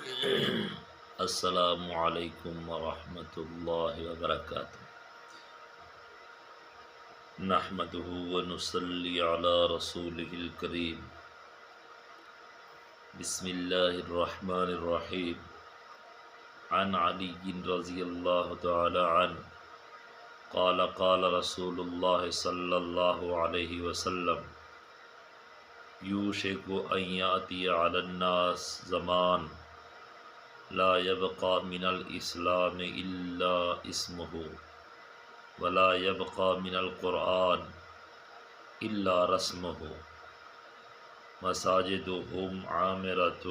السلام علیکم ورحمۃ اللہ وبرکاتہ۔ نحمده ونصلی علی رسولہ الکریم۔ بسم اللہ الرحمن الرحیم۔ عن علی رضی اللہ تعالی عنہ قال قال رسول اللہ صلی اللہ علیہ وسلم یوشک ان یأتی علی الناس زمان لا يبقى من الاسلام الا اسمه ولا يبقى من القرآن الا رسمه مساجدهم عامرة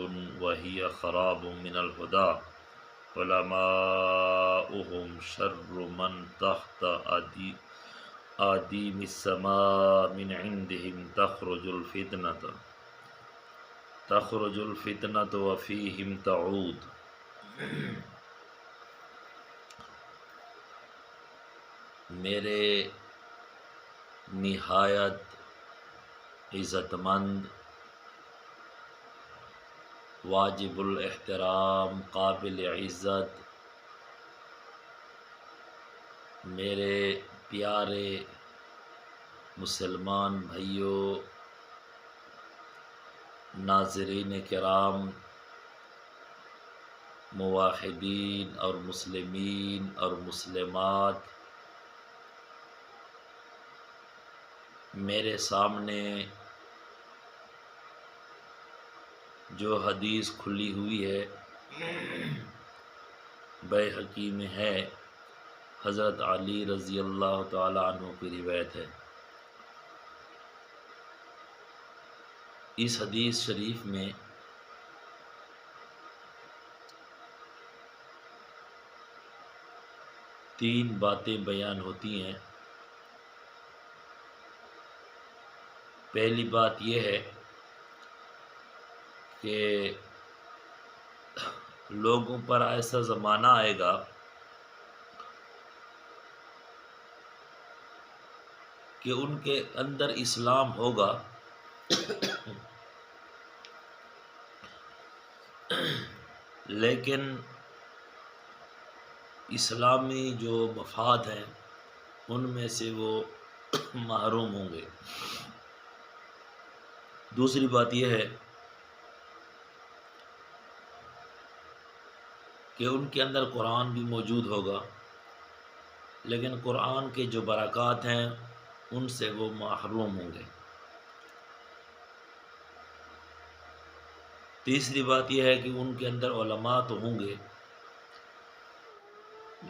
وهي خراب من الهدى علماؤهم شر من تحت آديم السماء من عندهم تخرج الفتنة وفيهم تعود۔ میرے نہایت عزت مند، واجب الاحترام، قابل عزت، میرے پیارے مسلمان بھائیوں، ناظرین کرام، موحدین اور مسلمین اور مسلمات، میرے سامنے جو حدیث کھلی ہوئی ہے بیہقی میں ہے، حضرت علی رضی اللہ تعالی عنہ کی روایت ہے۔ اس حدیث شریف میں تین باتیں بیان ہوتی ہیں۔ پہلی بات یہ ہے کہ لوگوں پر ایسا زمانہ آئے گا کہ ان کے اندر اسلام ہوگا لیکن اسلامی جو مفاد ہیں ان میں سے وہ محروم ہوں گے۔ دوسری بات یہ ہے کہ ان کے اندر قرآن بھی موجود ہوگا لیکن قرآن کے جو برکات ہیں ان سے وہ محروم ہوں گے۔ تیسری بات یہ ہے کہ ان کے اندر علماء تو ہوں گے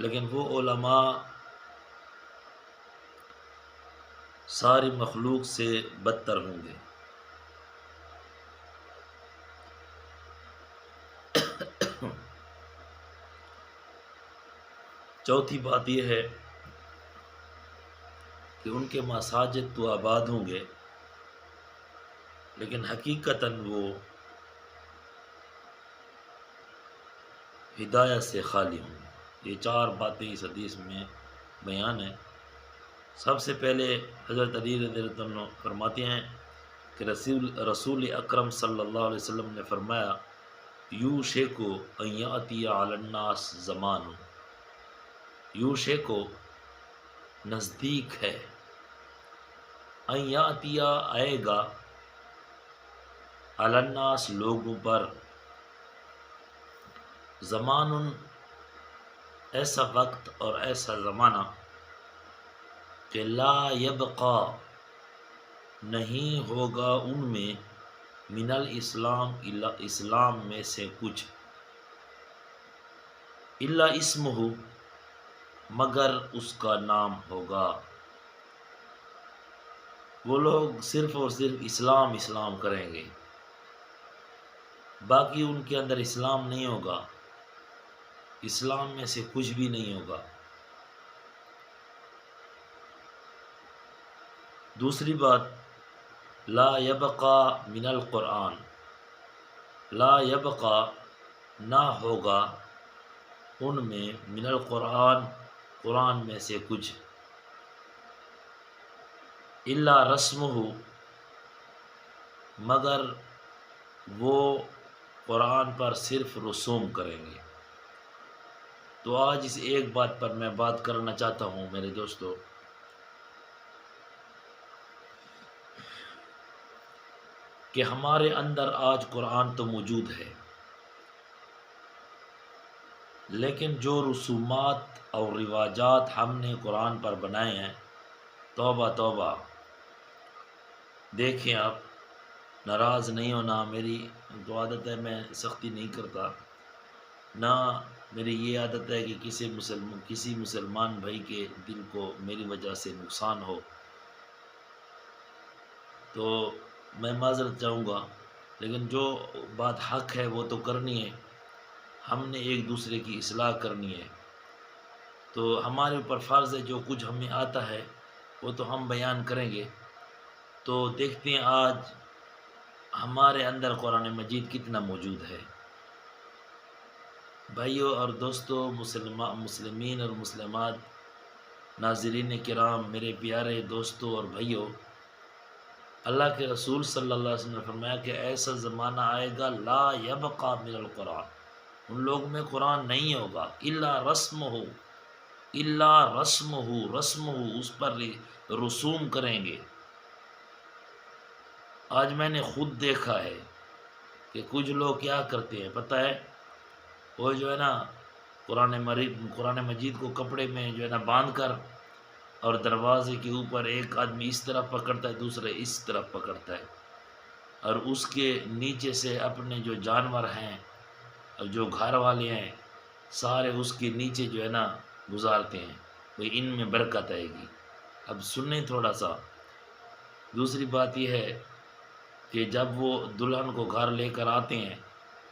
لیکن وہ علماء ساری مخلوق سے بدتر ہوں گے۔ چوتھی بات یہ ہے کہ ان کے مساجد تو آباد ہوں گے لیکن حقیقتاً وہ ہدایت سے خالی ہوں گے۔ یہ چار باتیں اس حدیث میں بیان ہیں۔ سب سے پہلے حضرت علی رضی اللہ عنہ فرماتے ہیں کہ رسول اکرم صلی اللہ علیہ وسلم نے فرمایا یوشک ان یأتی علی الناس زمان، یوشک نزدیک ہے، ان یأتی آئے گا، علی الناس لوگوں پر، زمان ایسا وقت اور ایسا زمانہ کہ لا یبقا نہیں ہوگا ان میں من الاسلام اسلام میں سے کچھ، الا اسمہ مگر اس کا نام ہوگا۔ وہ لوگ صرف اور صرف اسلام اسلام کریں گے، باقی ان کے اندر اسلام نہیں ہوگا، اسلام میں سے کچھ بھی نہیں ہوگا۔ دوسری بات لا یبقا من القرآن، لا یبقا نہ ہوگا ان میں من القرآن قرآن میں سے کچھ، الا رسمہ مگر وہ قرآن پر صرف رسوم کریں گے۔ تو آج اس ایک بات پر میں بات کرنا چاہتا ہوں میرے دوستو، کہ ہمارے اندر آج قرآن تو موجود ہے، لیکن جو رسومات اور رواجات ہم نے قرآن پر بنائے ہیں، توبہ توبہ۔ دیکھیں آپ، ناراض نہیں ہونا، میری تو عادت ہے میں سختی نہیں کرتا، نہ میری یہ عادت ہے کہ کسی مسلمان بھائی کے دل کو میری وجہ سے نقصان ہو، تو میں معذرت چاہوں گا، لیکن جو بات حق ہے وہ تو کرنی ہے، ہم نے ایک دوسرے کی اصلاح کرنی ہے، تو ہمارے اوپر فرض ہے جو کچھ ہمیں آتا ہے وہ تو ہم بیان کریں گے۔ تو دیکھتے ہیں آج ہمارے اندر قرآن مجید کتنا موجود ہے۔ بھائیوں اور دوستو، مسلمین اور مسلمات، ناظرین کرام، میرے پیارے دوستو اور بھائیوں، اللہ کے رسول صلی اللہ علیہ وسلم نے فرمایا کہ ایسا زمانہ آئے گا لا یبقى من القرآن، ان لوگوں میں قرآن نہیں ہوگا، الا رسم ہو، اس پر رسوم کریں گے۔ آج میں نے خود دیکھا ہے کہ کچھ لوگ کیا کرتے ہیں پتہ ہے، وہ جو ہے نا قرآن مجید کو کپڑے میں جو ہے نا باندھ کر، اور دروازے کے اوپر ایک آدمی اس طرف پکڑتا ہے، دوسرا اس طرف پکڑتا ہے، اور اس کے نیچے سے اپنے جو جانور ہیں اور جو گھر والے ہیں سارے اس کے نیچے جو ہے نا گزارتے ہیں، وہ ان میں برکت آئے گی۔ اب سنیں تھوڑا سا، دوسری بات یہ ہے کہ جب وہ دلہن کو گھر لے کر آتے ہیں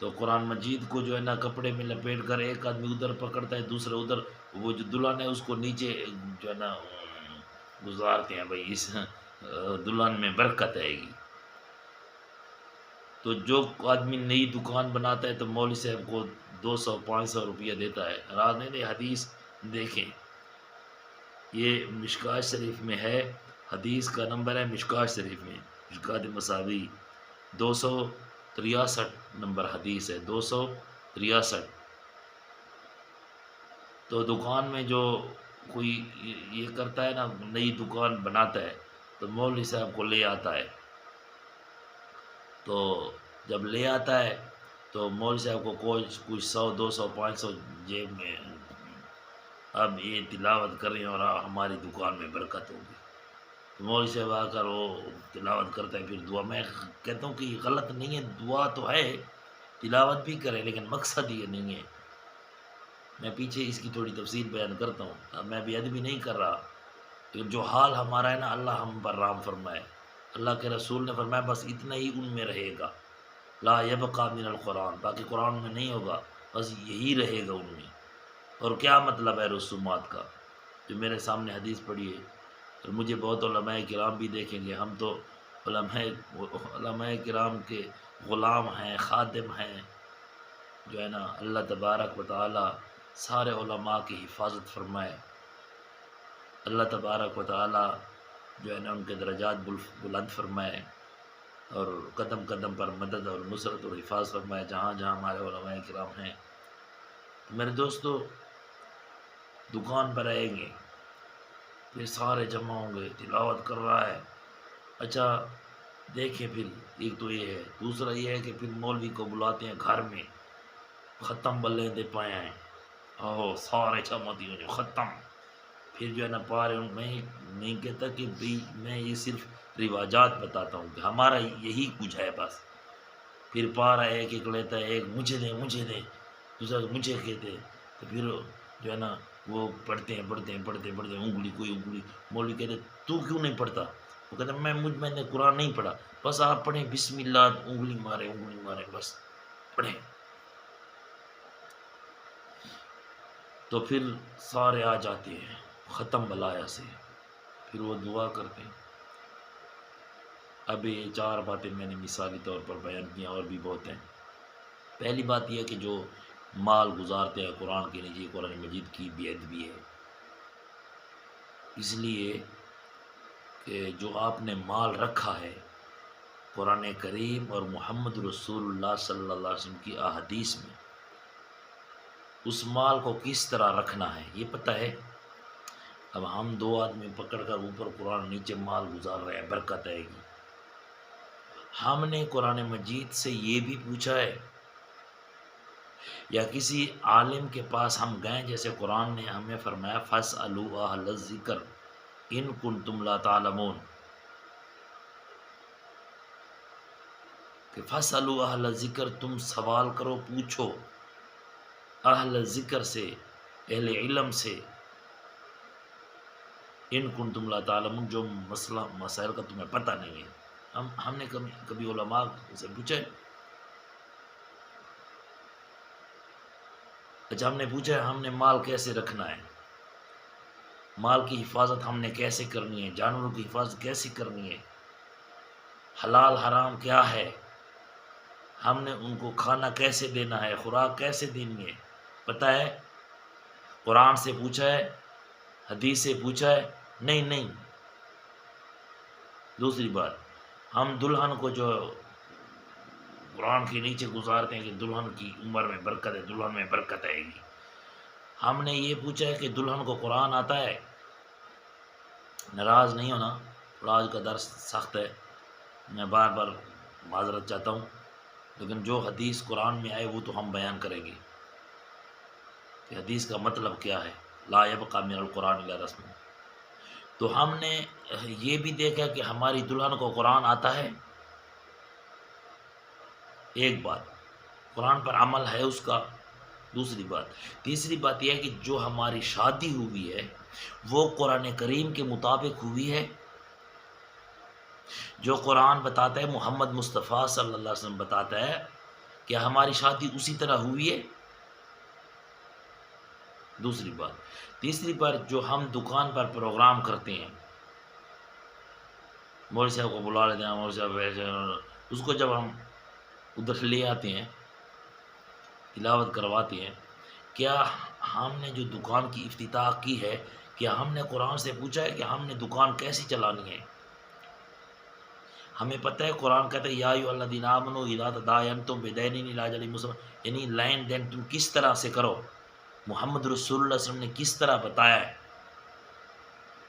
تو قرآن مجید کو جو ہے نا کپڑے میں لپیٹ کر ایک آدمی ادھر پکڑتا ہے، دوسرا ادھر، وہ جو دلہن ہے اس کو نیچے جو ہے نا گزارتے ہیں، بھائی اس دلہن میں برکت آئے گی۔ تو جو آدمی نئی دکان بناتا ہے تو مولوی صاحب کو 200-500 روپیہ دیتا ہے، راز نہیں دے، حدیث دیکھیں، یہ مشکوٰۃ شریف میں ہے، حدیث کا نمبر ہے مشکوٰۃ شریف میں، مشکوٰۃ مصابیح 263 نمبر حدیث ہے، 263۔ تو دکان میں جو کوئی یہ کرتا ہے نا، نئی دکان بناتا ہے تو مولوی صاحب کو لے آتا ہے، تو جب لے آتا ہے تو مولوی صاحب کو کچھ 100-200-500 جیب میں، اب یہ تلاوت کریں اور ہماری دکان میں برکت ہوگی۔ تو مولوی صاحب آ کر وہ تلاوت کرتا ہے، پھر دعا، میں کہتا ہوں کہ یہ غلط نہیں ہے، دعا تو ہے، تلاوت بھی کرے، لیکن مقصد یہ نہیں ہے۔ میں پیچھے اس کی تھوڑی تفصیل بیان کرتا ہوں، اب میں بے ادبی نہیں کر رہا، لیکن جو حال ہمارا ہے نا، اللہ ہم پر رحم فرمائے۔ اللہ کے رسول نے فرمایا بس اتنا ہی ان میں رہے گا، لا یبقى من القرآن، باقی قرآن میں نہیں ہوگا، بس یہی رہے گا ان میں۔ اور کیا مطلب ہے رسومات کا، جو میرے سامنے حدیث پڑھی ہے، اور مجھے بہت علماء کرام بھی دیکھیں گے، ہم تو علماء کرام کے غلام ہیں، خادم ہیں، جو ہے نا اللہ تبارک و تعالی سارے علماء کی حفاظت فرمائے، اللہ تبارک و تعالی جو ہے نا ان کے درجات بلند فرمائے، اور قدم قدم پر مدد اور نصرت اور حفاظت فرمائے جہاں جہاں ہمارے علماء کرام ہیں۔ تو میرے دوستو، دکان پر آئیں گے، پھر سارے جمع ہوں گے، تلاوت کر رہا ہے، اچھا دیکھیں، پھر ایک تو یہ ہے، دوسرا یہ ہے کہ پھر مولوی کو بلاتے ہیں گھر میں، ختم بلے دے پائے ہیں، سارے جمع دیے ختم، پھر جو ہے نا پارے، میں نہیں کہتا کہ بھئی میں یہ صرف رواجات بتاتا ہوں کہ ہمارا یہی کچھ ہے بس، پھر پارا ایک ایک لیتا ہے، ایک مجھے دے، دوسرا مجھے کہتے، تو پھر جو ہے نا وہ پڑھتے ہیں، انگلی کوئی انگلی، مولوی کہتے تو کیوں نہیں پڑھتا، وہ کہتا میں نے قرآن نہیں پڑھا، بس آپ پڑھیں بسم اللہ، انگلی مارے بس پڑھیں، تو پھر سارے آ جاتے ہیں ختم بلایا سے، پھر وہ دعا کرتے ہیں۔ اب یہ 4 باتیں میں نے مثالی طور پر بیان کی، اور بھی بہت ہیں۔ پہلی بات یہ ہے کہ جو مال گزارتے ہیں قرآن کے نیچے، قرآن مجید کی بے ادبی ہے، اس لیے کہ جو آپ نے مال رکھا ہے قرآن کریم اور محمد رسول اللہ صلی اللہ علیہ وسلم کی احادیث میں اس مال کو کس طرح رکھنا ہے یہ پتہ ہے۔ اب ہم دو آدمی پکڑ کر اوپر قرآن نیچے مال گزار رہے ہیں، برکت آئے گی۔ ہم نے قرآن مجید سے یہ بھی پوچھا ہے یا کسی عالم کے پاس ہم گئے، جیسے قرآن نے ہمیں فرمایا فَاسْأَلُوا أَهْلَ الذِّكْرِ إِن كُنتُمْ لَا تَعْلَمُونَ، کہ فَاسْأَلُوا أَهْلَ الذِّكْرِ، تم سوال کرو، پوچھو اہل ذکر سے، اہل علم سے، ان کنتم لا تعلمون، جو مسئلہ مسائل کا تمہیں پتہ نہیں ہے۔ ہم نے کبھی علماء سے پوچھا ہے؟ اچھا ہم نے پوچھا ہے ہم نے مال کیسے رکھنا ہے، مال کی حفاظت ہم نے کیسے کرنی ہے، جانوروں کی حفاظت کیسے کرنی ہے، حلال حرام کیا ہے، ہم نے ان کو کھانا کیسے دینا ہے، خوراک کیسے دینی ہے، پتہ ہے؟ قرآن سے پوچھا ہے، حدیث سے پوچھا ہے؟ نہیں۔ دوسری بات، ہم دلہن کو جو قرآن کے نیچے گزارتے ہیں کہ دلہن کی عمر میں برکت ہے، دلہن میں برکت آئے گی، ہم نے یہ پوچھا ہے کہ دلہن کو قرآن آتا ہے؟ ناراض نہیں ہونا، تھوڑا آج کا درس سخت ہے، میں بار بار معذرت چاہتا ہوں، لیکن جو حدیث قرآن میں آئے وہ تو ہم بیان کریں گے کہ حدیث کا مطلب کیا ہے، لا یبقى من القرآن الا رسم۔ تو ہم نے یہ بھی دیکھا کہ ہماری دلہن کو قرآن آتا ہے، ایک بات قرآن پر عمل ہے اس کا، دوسری بات، تیسری بات یہ ہے کہ جو ہماری شادی ہوئی ہے وہ قرآن کریم کے مطابق ہوئی ہے، جو قرآن بتاتا ہے، محمد مصطفیٰ صلی اللہ علیہ وسلم بتاتا ہے کہ ہماری شادی اسی طرح ہوئی ہے، دوسری بات۔ تیسری بات، جو ہم دکان پر پروگرام کرتے ہیں، مولوی صاحب کو بلا لیتے ہیں، مولوی صاحب اس کو جب ہم ادھر لے آتے ہیں، تلاوت کرواتے ہیں، کیا ہم نے جو دکان کی افتتاح کی ہے، کیا ہم نے قرآن سے پوچھا ہے کہ ہم نے دکان کیسی چلانی ہے؟ ہمیں پتہ ہے قرآن کہتا ہے یا ایھا الذین آمنوا اذا تداینتم بدین الی اجل مسمى، یعنی لین دین تم کس طرح سے کرو، محمد رسول اللہ صلی اللہ علیہ وسلم نے کس طرح بتایا ہے،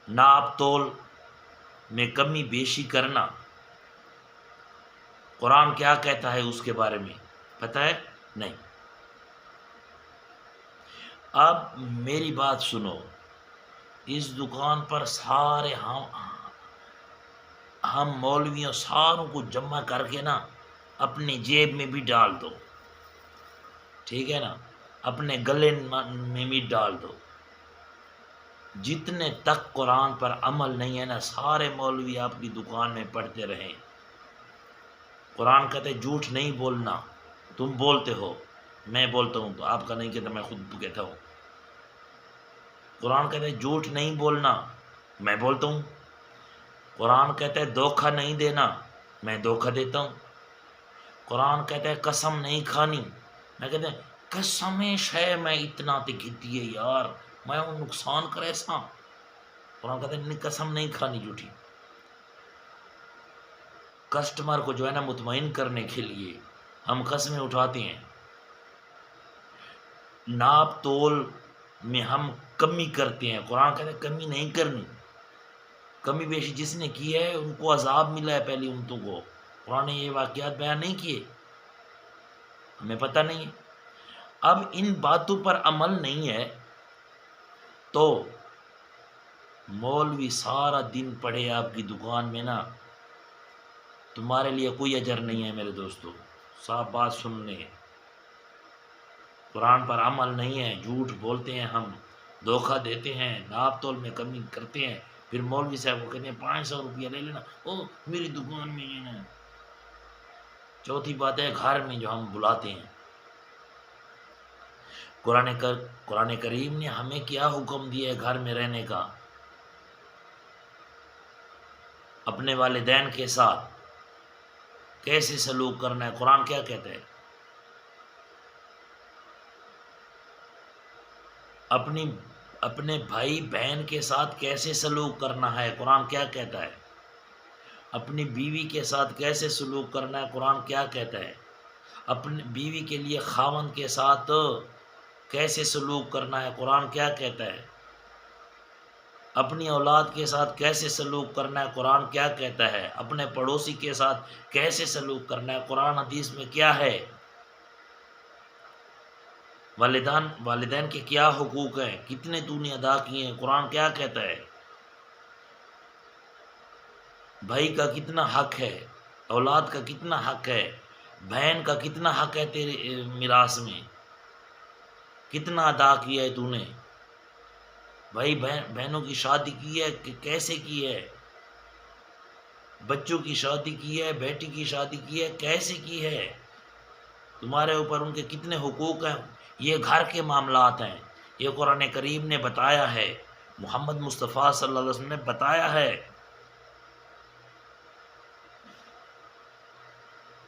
ناپ تول میں کمی بیشی کرنا، قرآن کیا کہتا ہے اس کے بارے میں پتہ ہے؟ نہیں۔ اب میری بات سنو، اس دکان پر سارے ہم مولویوں ساروں کو جمع کر کے نا اپنی جیب میں بھی ڈال دو، ٹھیک ہے نا، اپنے گلے میں بھی ڈال دو، جتنے تک قرآن پر عمل نہیں ہے نا سارے مولوی آپ کی دکان میں پڑھتے رہیں۔ قرآن کہتے جھوٹ نہیں بولنا، تم بولتے ہو، میں بولتا ہوں تو آپ کا نہیں کہتا، میں خود کہتا ہوں۔ قرآن کہتے ہے جھوٹ نہیں بولنا، میں بولتا ہوں۔ قرآن کہتا ہے دھوکہ نہیں دینا، میں دھوکہ دیتا ہوں۔ قرآن کہتا ہے قسم نہیں کھانی، میں کہتا ہوں قسم شے میں اتنا تے کیتی ہے یار، میں وہ نقصان کرے سا۔ قرآن کہتا ہے قسم نہیں کھانی جھوٹی۔ کسٹمر کو جو ہے نا مطمئن کرنے کے لیے ہم قسمیں اٹھاتے ہیں، ناپ تول میں ہم کمی کرتے ہیں، قرآن کہتا ہے کمی نہیں کرنی، کمی بیشی جس نے کی ہے ان کو عذاب ملا ہے پہلی امتوں کو، قرآن نے یہ واقعات بیان نہیں کیے، ہمیں پتہ نہیں ہے۔ اب ان باتوں پر عمل نہیں ہے تو مولوی سارا دن پڑھے آپ کی دکان میں نا، تمہارے لیے کوئی اجر نہیں ہے میرے دوستو، صاف بات سننے، قرآن پر عمل نہیں ہے، جھوٹ بولتے ہیں ہم، دھوکہ دیتے ہیں، ناپ تول میں کمی کرتے ہیں، پھر مولوی صاحب کو کہتے ہیں 500 روپیہ لے لینا، او میری دکان میں لینا ہے۔ چوتھی بات ہے گھر میں جو ہم بلاتے ہیں، قرآن کریم نے ہمیں کیا حکم دیا ہے گھر میں رہنے کا، اپنے والدین کے ساتھ کیسے سلوک کرنا ہے، قرآن کیا کہتا ہے، اپنے بھائی بہن کے ساتھ کیسے سلوک کرنا ہے، قرآن کیا کہتا ہے، اپنی بیوی کے ساتھ کیسے سلوک کرنا ہے قرآن کیا کہتا ہے، اپنی بیوی کے لیے خاوند کے ساتھ کیسے سلوک کرنا ہے قرآن کیا کہتا ہے، اپنی اولاد کے ساتھ کیسے سلوک کرنا ہے قرآن کیا کہتا ہے، اپنے پڑوسی کے ساتھ کیسے سلوک کرنا ہے قرآن حدیث میں کیا ہے، والدین کے کیا حقوق ہیں، کتنے تو نے ادا کیے ہیں قرآن کیا کہتا ہے، بھائی کا کتنا حق ہے، اولاد کا کتنا حق ہے، بہن کا کتنا حق ہے تیرے میراث میں، کتنا ادا کیا ہے تو نے، بھائی بہنوں کی شادی کی ہے کہ کیسے کی ہے، بچوں کی شادی کی ہے، بیٹی کی شادی کی ہے کیسے کی ہے، تمہارے اوپر ان کے کتنے حقوق ہیں، یہ گھر کے معاملات ہیں، یہ قرآن کریم نے بتایا ہے، محمد مصطفیٰ صلی اللہ علیہ وسلم نے بتایا ہے۔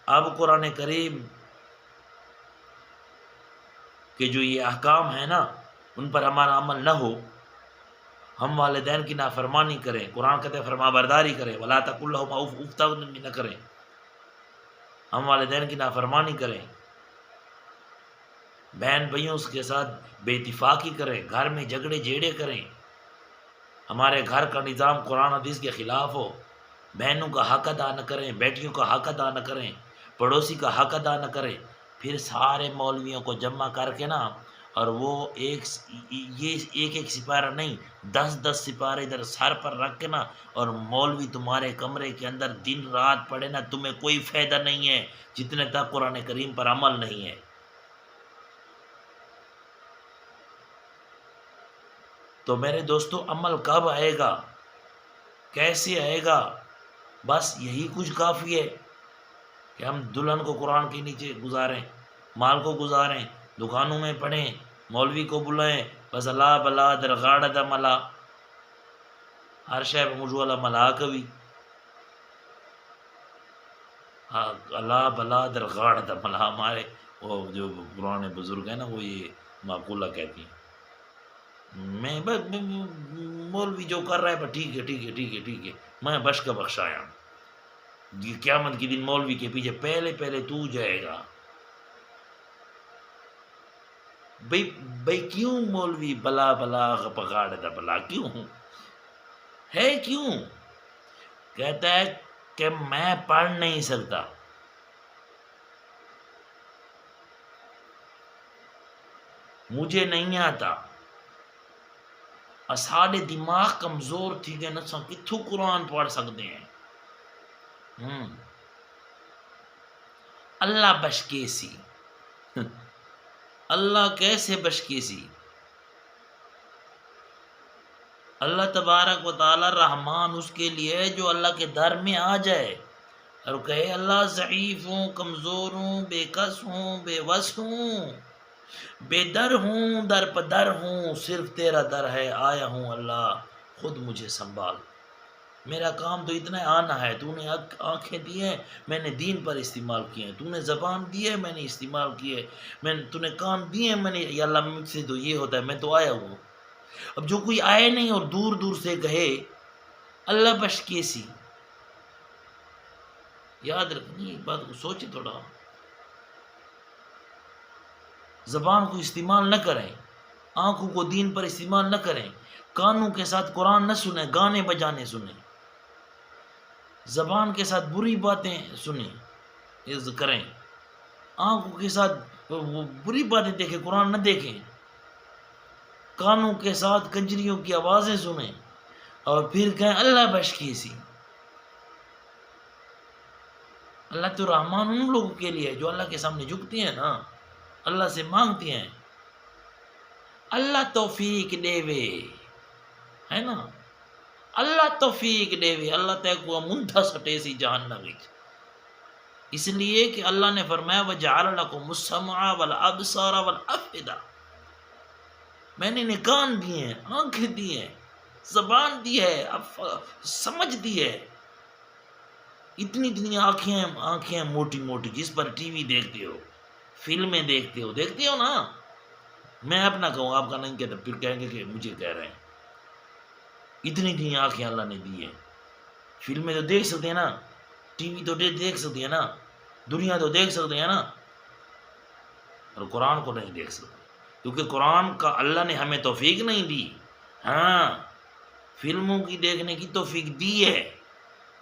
اب قرآن کریم کہ جو یہ احکام ہیں نا ان پر ہمارا عمل نہ ہو، ہم والدین کی نافرمانی کریں، قرآن کہتے ہیں فرما برداری کریں، ولا تقل لهما اف اف تک نہ کریں، ہم والدین کی نافرمانی کریں، بہن بھائیوں کے ساتھ بے اتفاقی کریں، گھر میں جھگڑے جھیڑے کریں، ہمارے گھر کا نظام قرآن حدیث کے خلاف ہو، بہنوں کا حق ادا نہ کریں، بیٹیوں کا حق ادا نہ کریں، پڑوسی کا حق ادا نہ کریں، پھر سارے مولویوں کو جمع کر کے نا اور وہ ایک سپارہ نہیں 10 سپارے ادھر سر پر رکھ کے نا اور مولوی تمہارے کمرے کے اندر دن رات پڑھے نا، تمہیں کوئی فائدہ نہیں ہے جتنے تک قرآن کریم پر عمل نہیں ہے۔ تو میرے دوستو عمل کب آئے گا، کیسے آئے گا؟ بس یہی کچھ کافی ہے کہ ہم دلہن کو قرآن کے نیچے گزاریں، مال کو گزاریں، دکانوں میں پڑھیں، مولوی کو بلائیں، بس اللہ بلا درگاڑ دا ملا ہر شے مجھ والا ملا کبھی اللہ بلا درگاڑ دا ملا، ہمارے وہ جو پرانے بزرگ ہیں نا وہ یہ معقولہ کہتی ہیں، میں مولوی جو کر رہا ہے بس ٹھیک ہے ٹھیک ہے ٹھیک ہے ٹھیک ہے، میں بش کا بخشایا ہوں، یہ قیامت کے دن مولوی کے پیچھے پہلے تو جائے گا۔ بھئی کیوں مولوی بلا بلا پکاڑ دا بلا کیوں ہے، کیوں؟ کہتا ہے کہ میں پڑھ نہیں سکتا، مجھے نہیں آتا، ساڑھے دماغ کمزور تھی گئے نساں کتھوں قرآن پڑھ سکتے ہیں، اللہ بشکے سی اللہ کیسے بشکے سی، اللہ تبارک و تعالی رحمان اس کے لیے جو اللہ کے در میں آ جائے اور کہے اللہ ضعیف ہوں، کمزور ہوں، بے کس ہوں، بے وس ہوں، بے در ہوں، در پدر ہوں، صرف تیرا در ہے آیا ہوں اللہ خود مجھے سنبھال، میرا کام تو اتنا آنا ہے، تو نے آنکھیں دی ہیں میں نے دین پر استعمال کیے ہیں، تو نے زبان دی ہے میں نے استعمال کیے، تو نے کان دیے ہیں میں نے، یا اللہ مجھ سے تو یہ ہوتا ہے میں تو آیا ہوں، اب جو کوئی آئے نہیں اور دور دور سے کہے اللہ بشکے سی، یاد رکھنی بات کو سوچے تھوڑا، زبان کو استعمال نہ کریں، آنکھوں کو دین پر استعمال نہ کریں، کانوں کے ساتھ قرآن نہ سنیں، گانے بجانے سنیں، زبان کے ساتھ بری باتیں سنیں کریں، آنکھوں کے ساتھ بری باتیں دیکھیں قرآن نہ دیکھیں، کانوں کے ساتھ کنجریوں کی آوازیں سنیں اور پھر کہیں اللہ بشکی سی، اللہ تو رحمان ان لوگوں کے لیے جو اللہ کے سامنے جھکتی ہیں نا، اللہ سے مانگتی ہیں، اللہ توفیق دے وے ہے نا، اللہ توفیق دے وے، اللہ تے کو منتھا سٹے سی جہنم وچ، اس لیے کہ اللہ نے فرمایا وجعل لکم السمع والابصار والافئدہ، میں نے کان دیے ہیں، آنکھیں دی ہیں، زبان دی ہے، سمجھ دی ہے، اتنی آنکھیں موٹی موٹی جس پر ٹی وی دیکھتے ہو، فلمیں دیکھتے ہو نا، میں اپنا کہوں آپ کا نہیں کہتا پھر کہیں گے کہ مجھے کہہ رہے ہیں، اتنی آنکھیں اللہ نے دی ہیں، فلمیں تو دیکھ سکتے ہیں نا، ٹی وی تو دیکھ سکتے ہیں نا، دنیا تو دیکھ سکتے ہیں نا، اور قرآن کو نہیں دیکھ سکتے، کیونکہ قرآن کا اللہ نے ہمیں توفیق نہیں دی۔ ہاں فلموں کی دیکھنے کی توفیق دی ہے،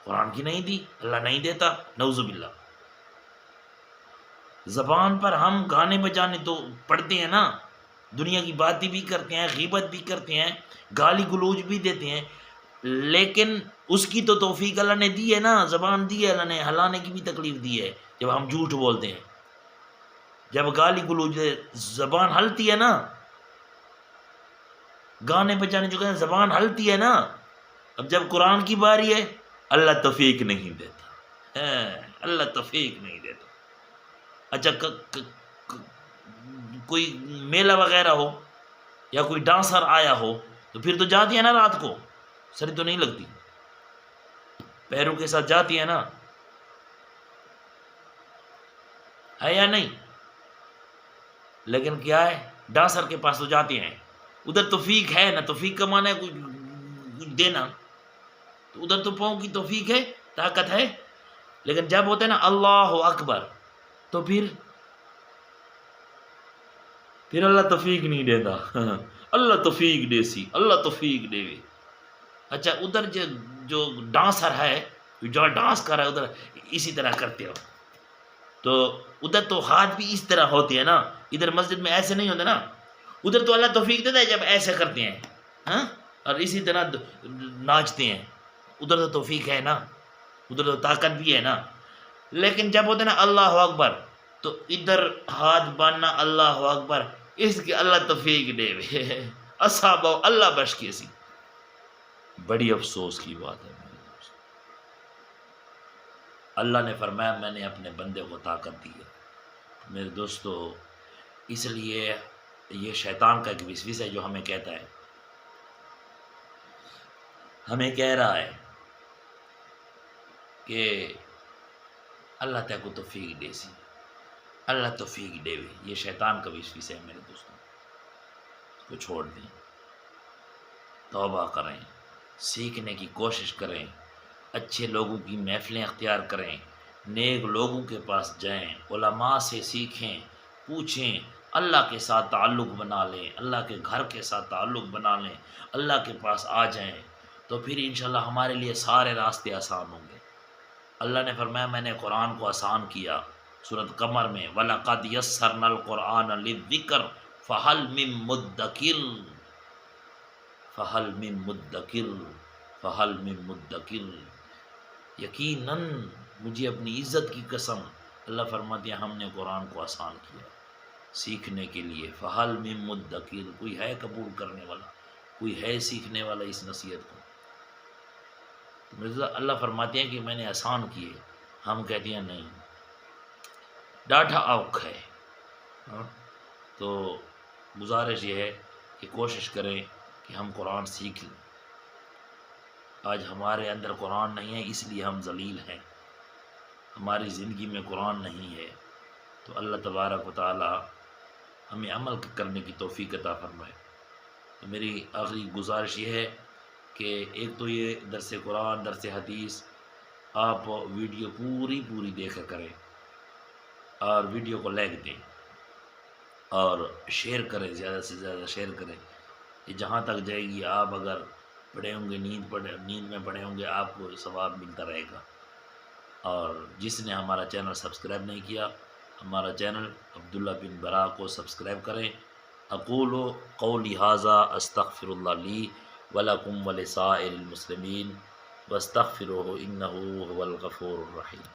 قرآن کی نہیں دی، اللہ نہیں دیتا، نعوذ باللہ۔ زبان پر ہم گانے بجانے تو پڑھتے ہیں نا، دنیا کی باتیں بھی کرتے ہیں، غیبت بھی کرتے ہیں، گالی گلوچ بھی دیتے ہیں، لیکن اس کی تو توفیق اللہ نے دی ہے نا، زبان دی ہے اللہ نے، ہلانے کی بھی تکلیف دی ہے جب ہم جھوٹ بولتے ہیں، جب گالی گلوچ زبان ہلتی ہے نا، گانے بجانے جو کہتے ہیں زبان ہلتی ہے نا، اب جب قرآن کی باری ہے اللہ توفیق نہیں دیتا، اللہ توفیق نہیں دیتا۔ اچھا کوئی میلہ وغیرہ ہو یا کوئی ڈانسر آیا ہو تو پھر تو جاتی ہے نا، رات کو سری تو نہیں لگتی، پیروں کے ساتھ جاتی ہے نا، ہے یا نہیں؟ لیکن کیا ہے، ڈانسر کے پاس تو جاتے ہیں، ادھر توفیق ہے نا، توفیق کا معنی ہے کوئی دینا، تو ادھر تو پاؤں کی توفیق ہے، طاقت ہے، لیکن جب ہوتا ہے نا اللہ اکبر تو پھر اللہ توفیق نہیں دیتا، اللہ توفیق دے سی، اللہ توفیق دے۔ اچھا ادھر جو ڈانسر ہے، جو ڈانس کر رہا ہے ادھر اسی طرح کرتے ہو، تو ادھر تو ہاتھ بھی اس طرح ہوتے ہیں نا، ادھر مسجد میں ایسے نہیں ہوتے نا، ادھر تو اللہ توفیق دیتا ہے جب ایسے کرتے ہیں، ہاں اور اسی طرح ناچتے ہیں، ادھر تو توفیق ہے نا، ادھر تو طاقت بھی ہے نا، لیکن جب ہوتا ہے نا اللہ اکبر تو ادھر ہاتھ باندھنا اللہ اکبر، اس کی اللہ توفیق دے وے، اصحاب اللہ بخش کے سی۔ بڑی افسوس کی بات ہے میرے دوست، اللہ نے فرمایا میں نے اپنے بندے کو طاقت دی ہے میرے دوستو، اس لیے یہ شیطان کا ایک وسوسہ ہے جو ہمیں کہتا ہے، ہمیں کہہ رہا ہے کہ اللہ تعالیٰ کو توفیق دے سی، اللہ توفیق دے وے، یہ شیطان کا وسوسہ ہے میرے دوستوں، اس کو چھوڑ دیں، توبہ کریں، سیکھنے کی کوشش کریں، اچھے لوگوں کی محفلیں اختیار کریں، نیک لوگوں کے پاس جائیں، علماء سے سیکھیں، پوچھیں، اللہ کے ساتھ تعلق بنا لیں، اللہ کے گھر کے ساتھ تعلق بنا لیں، اللہ کے پاس آ جائیں، تو پھر انشاءاللہ ہمارے لیے سارے راستے آسان ہوں گے۔ اللہ نے فرمایا میں نے قرآن کو آسان کیا، سورۃ قمر میں وَلَقَدْ يَسَّرْنَا الْقُرْآنَ لِلذِّكْرِ فَهَلْ مِن مُدَّكِرٍ فَهَلْ مِن مُدَّكِرٍ فَهَلْ مِن مُدَّكِرٍ، یقیناً مجھے اپنی عزت کی قسم اللہ فرماتے ہیں ہم نے قرآن کو آسان کیا سیکھنے کے لیے، فَهَلْ مِن مُدَّكِرٍ، کوئی ہے قبول کرنے والا، کوئی ہے سیکھنے والا اس نصیحت کو؟ اللہ فرماتے ہیں کہ میں نے آسان کیے، ہم کہتے ہیں نہیں ڈاٹا اوکھ ہے، تو گزارش یہ ہے کہ کوشش کریں کہ ہم قرآن سیکھ لیں۔ آج ہمارے اندر قرآن نہیں ہے اس لیے ہم ذلیل ہیں، ہماری زندگی میں قرآن نہیں ہے، تو اللہ تبارک و تعالی ہمیں عمل کرنے کی توفیق عطا فرمائے۔ تو میری آخری گزارش یہ ہے کہ ایک تو یہ درس قرآن، درس حدیث آپ ویڈیو پوری دیکھا کریں، اور ویڈیو کو لائک دیں اور شیئر کریں، زیادہ سے زیادہ شیئر کریں، یہ جہاں تک جائے گی، آپ اگر پڑھے ہوں گے نیند میں پڑھے ہوں گے آپ کو ثواب ملتا رہے گا۔ اور جس نے ہمارا چینل سبسکرائب نہیں کیا، ہمارا چینل عبداللہ بن برا کو سبسکرائب کریں۔ اقول قولی ھذا استغفر اللہ لی ولکم ولسائر المسلمین واستغفروہ انہ ھو الغفور الرحیم۔